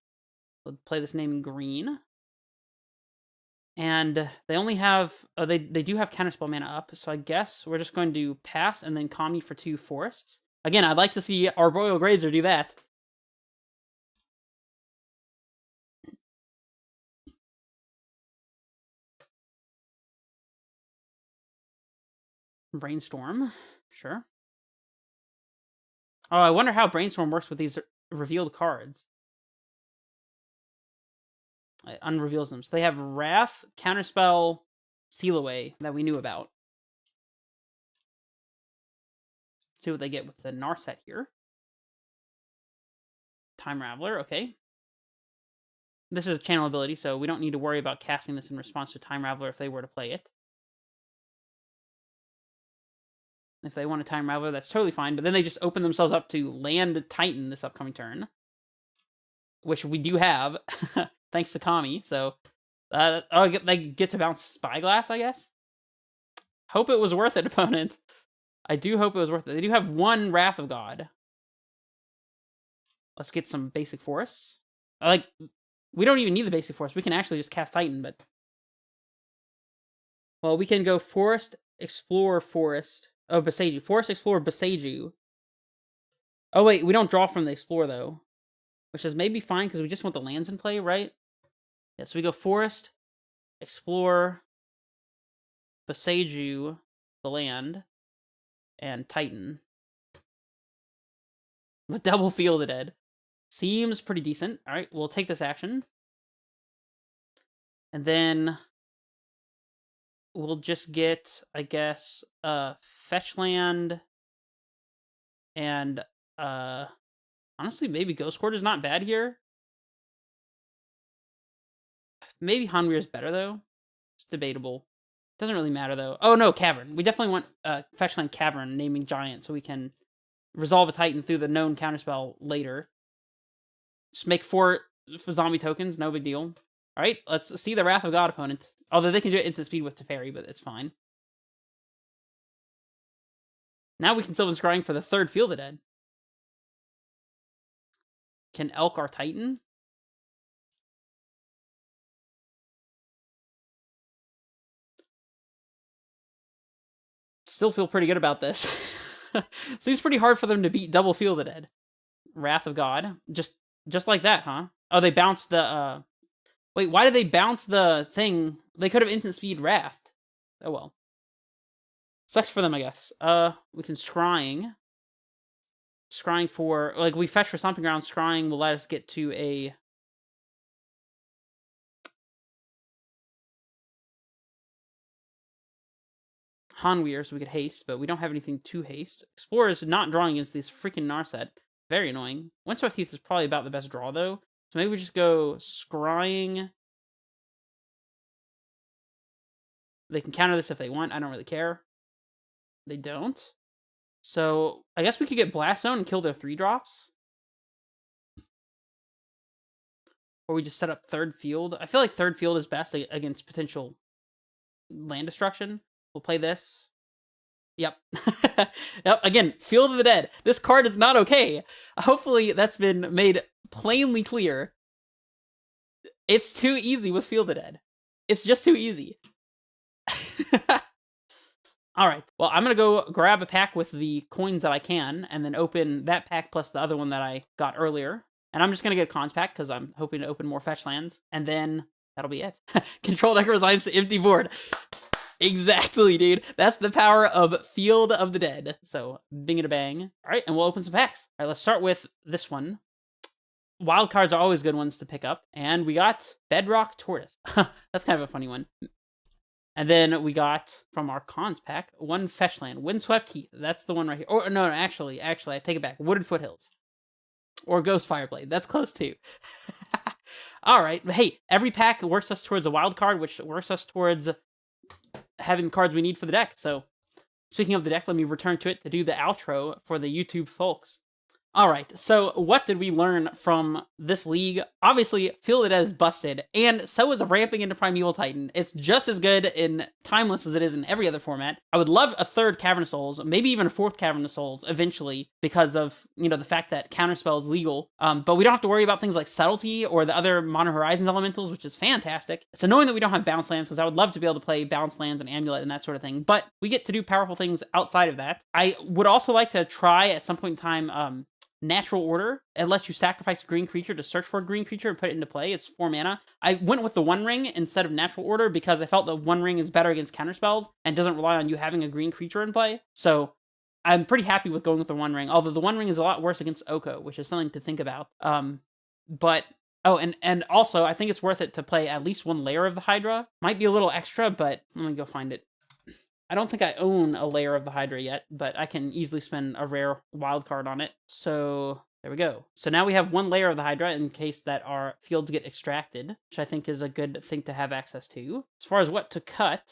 We'll play this name in green. And they only have... Oh, they do have counterspell mana up, so I guess we're just going to pass and then commie for 2 forests. Again, I'd like to see our Royal Grazer do that. Brainstorm. Sure. Oh, I wonder how Brainstorm works with these revealed cards. It unreveals them. So they have Wrath, Counterspell, Seal Away that we knew about. See what they get with the Narset here. Time Raveler, okay. This is a channel ability, so we don't need to worry about casting this in response to Time Raveler if they were to play it. If they want a Time Raveler, that's totally fine, but then they just open themselves up to land Titan this upcoming turn. Which we do have, thanks to Kami, so... they get to bounce Spyglass, I guess? Hope it was worth it, opponent. I do hope it was worth it. They do have 1 Wrath of God. Let's get some basic forests. We don't even need the basic forest. We can actually just cast Titan, but... Well, we can go Forest, Explore, Forest. Oh, Beseiju. Forest, Explore, Beseiju. Oh, wait, we don't draw from the Explore, though. Which is maybe fine, because we just want the lands in play, right? Yeah, so we go Forest, Explore, Beseiju, the land, and Titan. With double Field Dead. Seems pretty decent. Alright, we'll take this action. And then we'll just get, I guess, fetch land and honestly, maybe Ghost Court is not bad here. Maybe Hanweir is better, though. It's debatable. Doesn't really matter, though. Oh, no, Cavern. We definitely want fetch land Cavern, naming Giant, so we can resolve a Titan through the known counterspell later. Just make 4 zombie tokens, no big deal. Alright, let's see the Wrath of God opponent. Although they can do it instant speed with Teferi, but it's fine. Now we can Sylvan Scrying for the 3rd Field of Dead. Can Elk our Titan? Still feel pretty good about this. Seems pretty hard for them to beat double Field of Dead. Wrath of God. Just like that, huh? Oh, they bounced the, Wait, why did they bounce the thing? They could have instant speed Wrath. Oh, well. Sucks for them, I guess. We can Scrying. Scrying for... we fetch for Stomping Ground. Scrying will let us get to a... Hanweir, so we could haste, but we don't have anything to haste. Explorer is not drawing against this freaking Narset. Very annoying. Windswept Heath is probably about the best draw, though. So maybe we just go Scrying. They can counter this if they want. I don't really care. They don't. So I guess we could get Blast Zone and kill their 3-drops. Or we just set up 3rd Field. I feel like 3rd Field is best against potential land destruction. We'll play this. Yep. Yep. Again, Field of the Dead. This card is not okay. Hopefully that's been made plainly clear. It's too easy with Field of the Dead. It's just too easy. Alright. Well, I'm going to go grab a pack with the coins that I can, and then open that pack plus the other one that I got earlier. And I'm just going to get a cons pack, because I'm hoping to open more fetch lands. And then that'll be it. Control deck resigns to empty board. Exactly, dude. That's the power of Field of the Dead. So, bing it a bang. All right, and we'll open some packs. All right, let's start with this one. wild cards are always good ones to pick up. And we got Bedrock Tortoise. That's kind of a funny one. And then we got, from our cons pack, one fetch land. Windswept Heath. That's the one right here. Or, no, actually, I take it back. Wooded Foothills. Or Ghost Fireblade. That's close, too. All right. Hey, every pack works us towards a wild card, which works us towards having the cards we need for the deck. So, speaking of the deck, let me return to it to do the outro for the YouTube folks. All right, so what did we learn from this league? Obviously, Fielded is busted, and so is ramping into Primeval Titan. It's just as good in Timeless as it is in every other format. I would love a third Cavern of Souls, maybe even a fourth Cavern of Souls eventually, because of, the fact that Counterspell is legal. But we don't have to worry about things like Subtlety or the other Modern Horizons elementals, which is fantastic. It's annoying that we don't have Bounce Lands, because I would love to be able to play Bounce Lands and Amulet and that sort of thing, but we get to do powerful things outside of that. I would also like to try, at some point in time, Natural Order. It lets you sacrifice a green creature to search for a green creature and put it into play. It's 4 mana. I went with the One Ring instead of Natural Order because I felt the One Ring is better against counterspells and doesn't rely on you having a green creature in play. So I'm pretty happy with going with the One Ring, although the One Ring is a lot worse against Oko, which is something to think about. And also, I think it's worth it to play at least one layer of the Hydra. Might be a little extra, but let me go find it. I don't think I own a layer of the Hydra yet, but I can easily spend a rare wild card on it. So there we go. So now we have one layer of the Hydra in case that our fields get extracted, which I think is a good thing to have access to. As far as what to cut,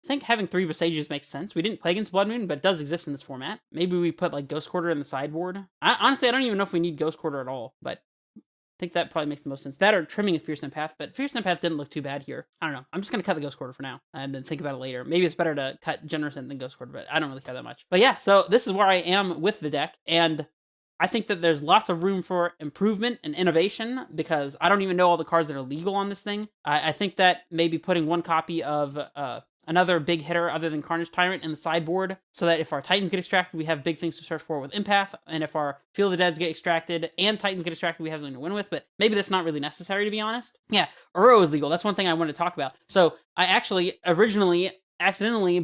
I think having 3 Visages makes sense. We didn't play against Blood Moon, but it does exist in this format. Maybe we put like Ghost Quarter in the sideboard. Honestly, I don't even know if we need Ghost Quarter at all, but I think that probably makes the most sense. That or trimming a Fierce Empath, but Fierce Empath didn't look too bad here. I don't know. I'm just going to cut the Ghost Quarter for now, and then think about it later. Maybe it's better to cut Generous than Ghost Quarter, but I don't really care that much. But yeah, so this is where I am with the deck, and I think that there's lots of room for improvement and innovation, because I don't even know all the cards that are legal on this thing. I think that maybe putting one copy of another big hitter other than Carnage Tyrant in the sideboard, so that if our Titans get extracted, we have big things to search for with Empath, and if our Field of Deads get extracted and Titans get extracted, we have something to win with, but maybe that's not really necessary, to be honest. Yeah, Uro is legal. That's one thing I wanted to talk about. So I actually originally accidentally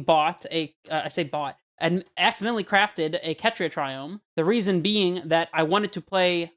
accidentally crafted a Ketria Triome. The reason being that I wanted to play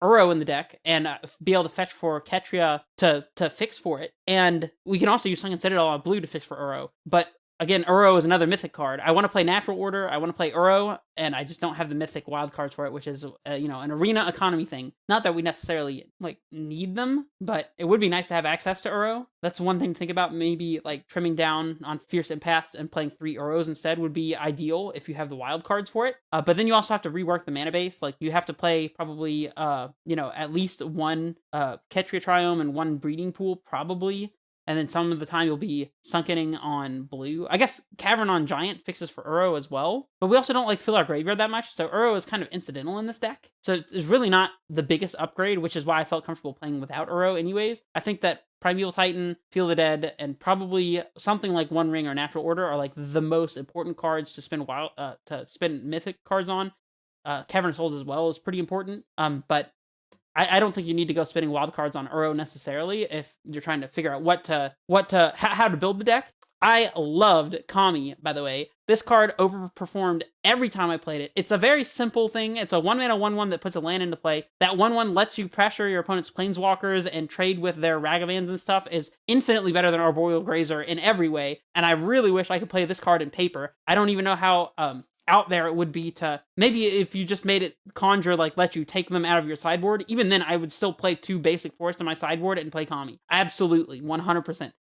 Uro in the deck and be able to fetch for Ketria to fix for it. And we can also use Sunken Citadel on blue to fix for Uro. But again, Uro is another mythic card. I want to play Natural Order, I want to play Uro, and I just don't have the mythic wild cards for it, which is, an arena economy thing. Not that we necessarily, need them, but it would be nice to have access to Uro. That's one thing to think about. Maybe, trimming down on Fierce Empaths and playing 3 Uros instead would be ideal if you have the wild cards for it. But then you also have to rework the mana base. You have to play probably, at least one Ketria Triome and 1 Breeding Pool, probably. And then some of the time you'll be sunkening on blue. I guess Cavern on Giant fixes for Uro as well. But we also don't fill our graveyard that much, so Uro is kind of incidental in this deck. So it's really not the biggest upgrade, which is why I felt comfortable playing without Uro anyways. I think that Primeval Titan, Field of Dead, and probably something like One Ring or Natural Order are the most important cards to spend mythic cards on. Cavern of Souls as well is pretty important. But I don't think you need to go spinning wild cards on Uro necessarily if you're trying to figure out how to build the deck. I loved Kami, by the way. This card overperformed every time I played it. It's a very simple thing. It's a 1 mana 1/1 that puts a land into play. That 1/1 lets you pressure your opponent's planeswalkers and trade with their Ragavans and stuff. Is infinitely better than Arboreal Grazer in every way. And I really wish I could play this card in paper. I don't even know how out there it would be to, maybe if you just made it conjure, let you take them out of your sideboard, even then I would still play 2 basic forests in my sideboard and play Kami. Absolutely, 100%.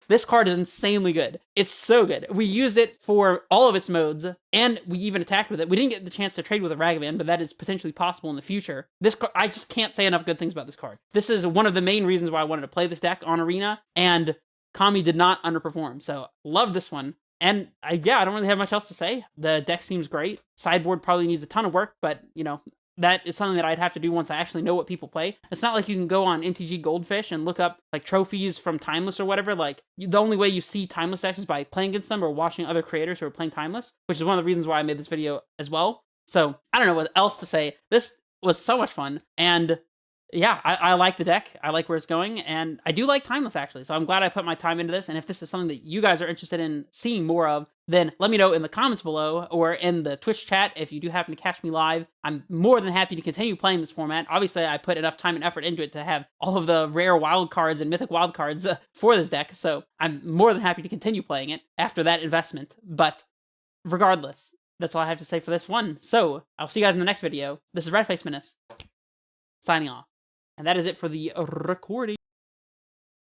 This card is insanely good. It's so good. We used it for all of its modes, and we even attacked with it. We didn't get the chance to trade with a Ragavan, but that is potentially possible in the future. This card, I just can't say enough good things about this card. This is one of the main reasons why I wanted to play this deck on Arena, and Kami did not underperform, so love this one. And I don't really have much else to say. The deck seems great. Sideboard probably needs a ton of work, but, that is something that I'd have to do once I actually know what people play. It's not like you can go on MTG Goldfish and look up, trophies from Timeless or whatever. The only way you see Timeless decks is by playing against them or watching other creators who are playing Timeless, which is one of the reasons why I made this video as well. So, I don't know what else to say. This was so much fun, and yeah, I like the deck. I like where it's going, and I do like Timeless, actually, so I'm glad I put my time into this, and if this is something that you guys are interested in seeing more of, then let me know in the comments below or in the Twitch chat if you do happen to catch me live. I'm more than happy to continue playing this format. Obviously, I put enough time and effort into it to have all of the rare wild cards and mythic wild cards for this deck, so I'm more than happy to continue playing it after that investment. But regardless, that's all I have to say for this one. So, I'll see you guys in the next video. This is Redface Menace, signing off. And that is it for the recording.